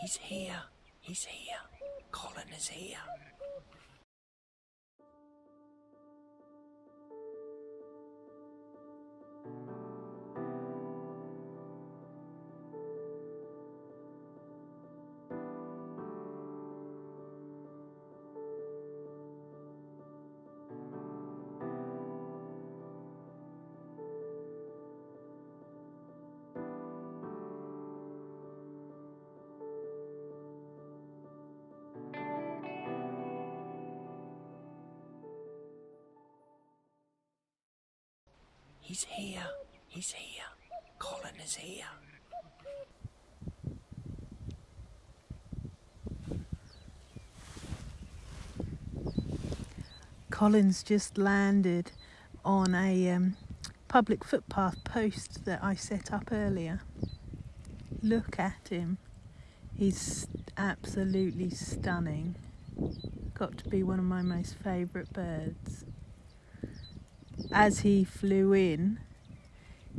He's here. He's here. Colin is here. He's here. He's here. Colin is here. Colin's just landed on a public footpath post that I set up earlier. Look at him. He's absolutely stunning. Got to be one of my most favourite birds. As he flew in,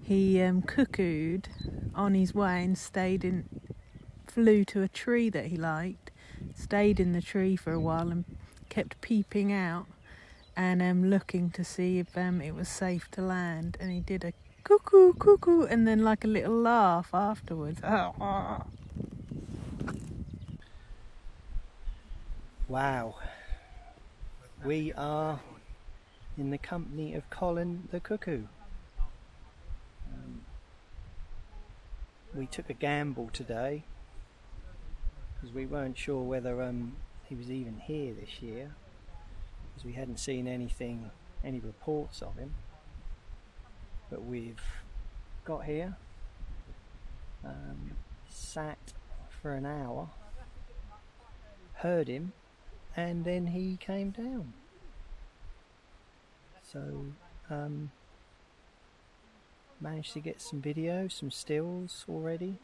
he cuckooed on his way and flew to a tree that he liked, stayed in the tree for a while and kept peeping out and looking to see if it was safe to land, and he did a cuckoo, cuckoo, and then like a little laugh afterwards. Wow. We are in the company of Colin the cuckoo. We took a gamble today because we weren't sure whether he was even here this year, because we hadn't seen any reports of him. But we've got here, sat for an hour, heard him, and then he came down. So managed to get some video, some stills already.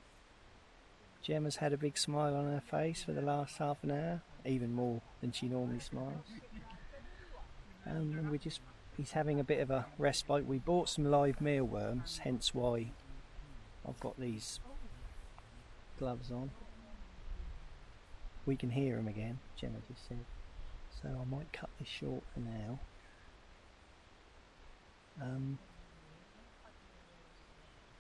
Gemma's had a big smile on her face for the last half an hour, even more than she normally smiles. And he's having a bit of a respite. We bought some live mealworms, hence why I've got these gloves on. We can hear him again, Gemma just said. So I might cut this short for now.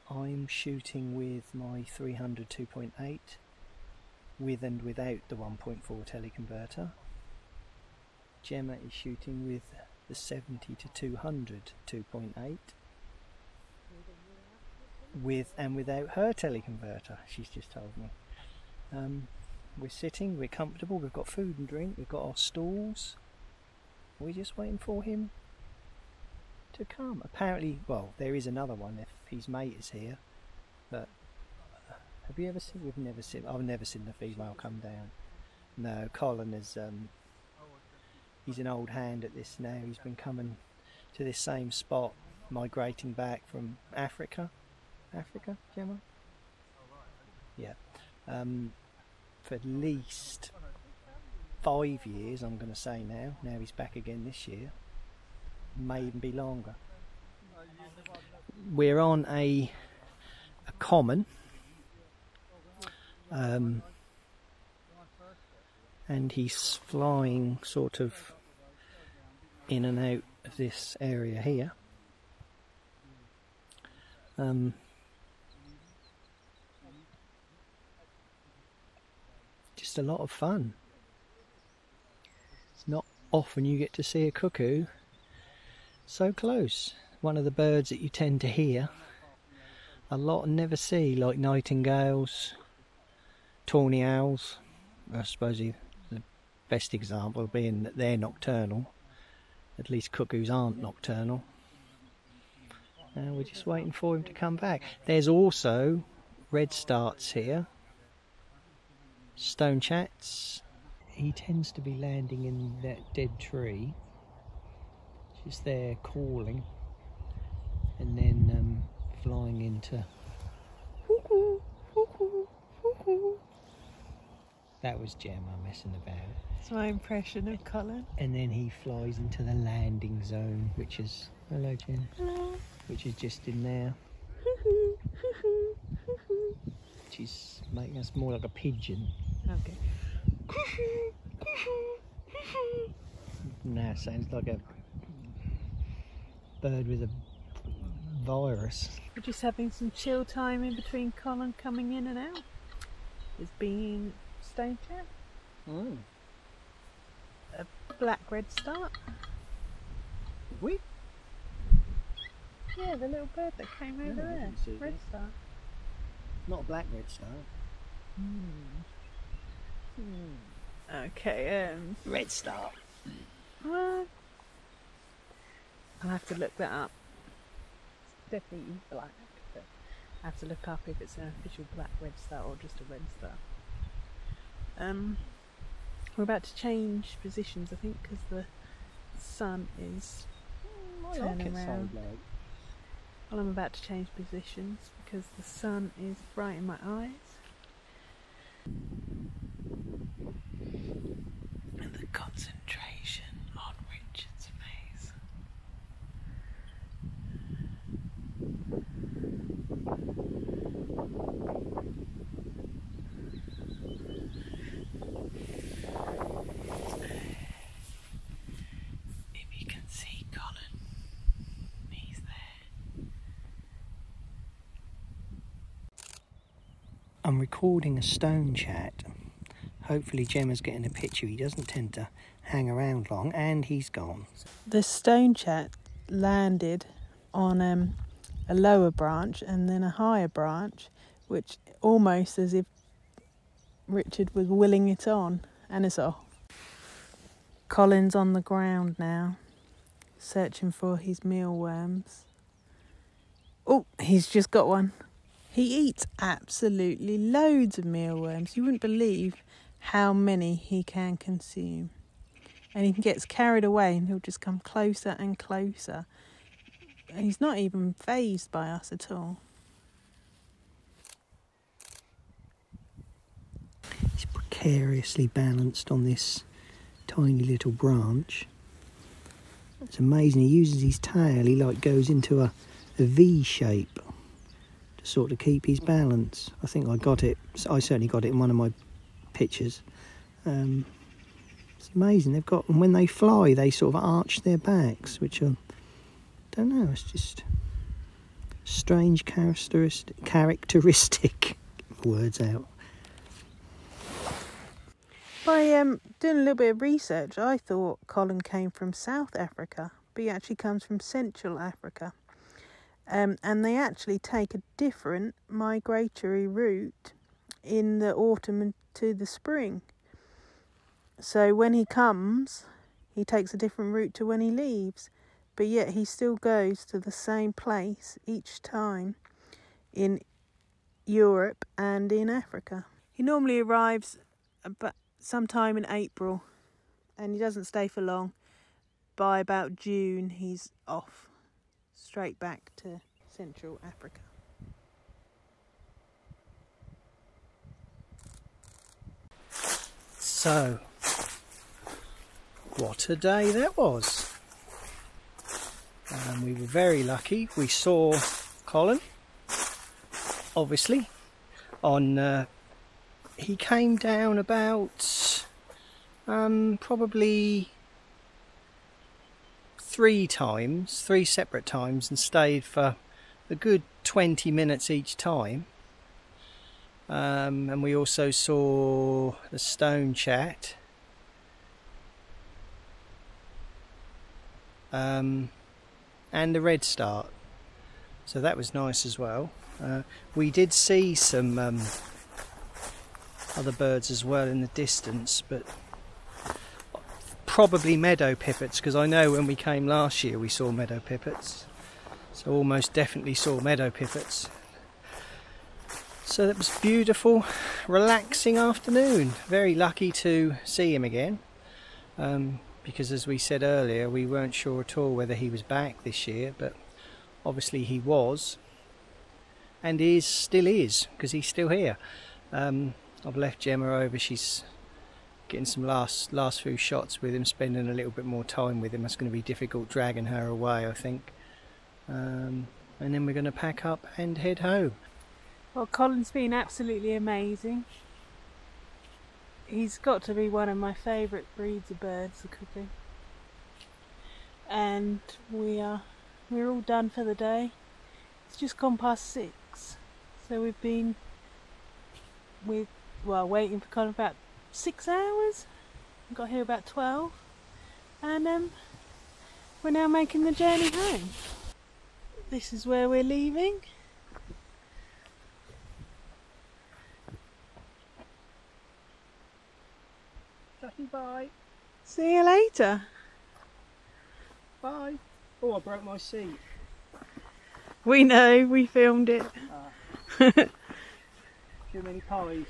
I'm shooting with my 300 2.8 with and without the 1.4 teleconverter. Gemma is shooting with the 70 to 200 2.8 with and without her teleconverter, she's just told me. We're sitting, we're comfortable, we've got food and drink, we've got our stools. We're just waiting for him to come. Apparently, well, there is another one if his mate is here, but have you ever seen? I've never seen the female come down. No, Colin is he's an old hand at this now. He's been coming to this same spot, migrating back from Africa, Gemma? Yeah, for at least 5 years, I'm going to say now. Now he's back again this year. May even be longer. We're on a common, and he's flying sort of in and out of this area here. Just a lot of fun. It's not often you get to see a cuckoo so close. One of the birds that you tend to hear a lot and never see, like nightingales, tawny owls. I suppose the best example being that they're nocturnal. At least cuckoos aren't nocturnal. And we're just waiting for him to come back. There's also red starts here, stone chats. He tends to be landing in that dead tree, just there calling, and then flying into cuckoo, cuckoo, cuckoo. That was Gemma messing about. It's my impression of Colin. And then he flies into the landing zone, which is, hello Jen. Hello. Which is just in there. Which is making us more like a pigeon. Okay. Now sounds like a bird with a virus. We're just having some chill time in between Colin coming in and out. There's been stone chat, a black red start. We? Yeah, the little bird that came over there. Red start. Not a black red star. Okay, Red star. I'll have to look that up. It's definitely black, but I have to look up if it's an official black red star or just a red star. We're about to change positions, I think, because the sun is turning around. Well, I'm about to change positions because the sun is bright in my eyes. And the concentration on Richard's face. If you can see Colin, he's there. I'm recording a stone chat. Hopefully Gemma's getting a picture. He doesn't tend to hang around long, and he's gone. The stone chat landed on a lower branch and then a higher branch, which almost as if Richard was willing it on, and it's off. Colin's on the ground now, searching for his mealworms. Oh, he's just got one. He eats absolutely loads of mealworms. You wouldn't believe how many he can consume. And he gets carried away and he'll just come closer and closer. And he's not even fazed by us at all. He's precariously balanced on this tiny little branch. It's amazing. He uses his tail. He goes into a V shape to sort of keep his balance. I think I got it. I certainly got it in one of my pictures. It's amazing. They've got, and when they fly, they sort of arch their backs, which are, don't know. It's just strange characteristic. Words out. By doing a little bit of research, I thought Colin came from South Africa, but he actually comes from Central Africa. And they actually take a different migratory route in the autumn into the spring. So when he comes, he takes a different route to when he leaves, but yet he still goes to the same place each time in Europe and in Africa. He normally arrives about sometime in April, and he doesn't stay for long. By about June, he's off, straight back to Central Africa. So, what a day that was. We were very lucky. We saw Colin, obviously, on, he came down about probably three separate times, and stayed for a good 20 minutes each time. And we also saw the stone chat. And the red start. So that was nice as well. We did see some other birds as well in the distance, but probably meadow pipits, because I know when we came last year we saw meadow pipits. So almost definitely saw meadow pipits. So that was beautiful, relaxing afternoon. Very lucky to see him again, because as we said earlier, we weren't sure at all whether he was back this year, but obviously he was, and still is, because he's still here. I've left Gemma over. She's getting some last few shots with him, spending a little bit more time with him. That's going to be difficult dragging her away, I think. And then we're going to pack up and head home. Well, Colin's been absolutely amazing. He's got to be one of my favourite breeds of birds, the cuckoo. And we're all done for the day. It's just gone past 6, so we've been waiting for Colin about 6 hours. We got here about 12, and we're now making the journey home. This is where we're leaving. Bye. See you later. Bye. Oh, I broke my seat. We know, we filmed it. Too many pies.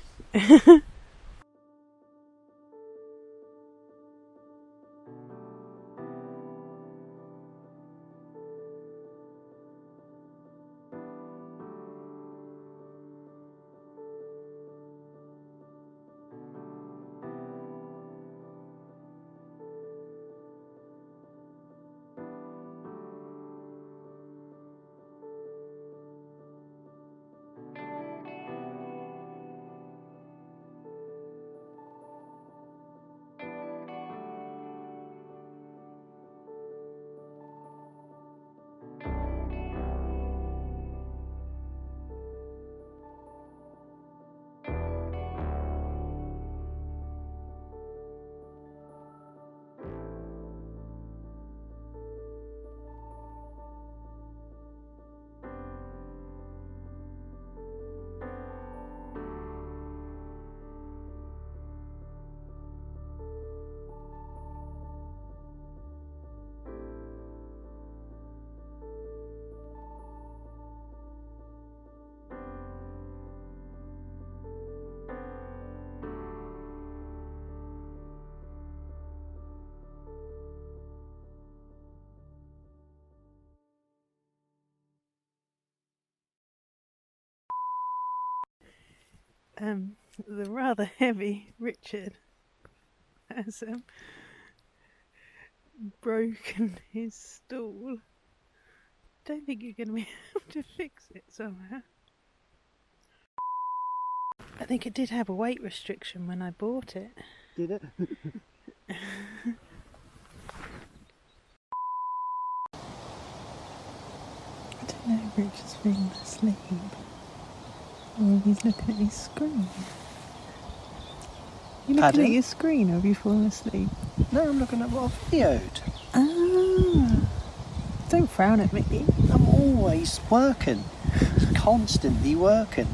The rather heavy Richard has broken his stool. Don't think you're going to be able to fix it somehow. I think it did have a weight restriction when I bought it. Did it? I don't know if Richard's falling asleep or if he's looking at his screen. You looking at your screen or have you fallen asleep? No, I'm looking at what I've videoed. Ah, don't frown at me. I'm always working. Constantly working.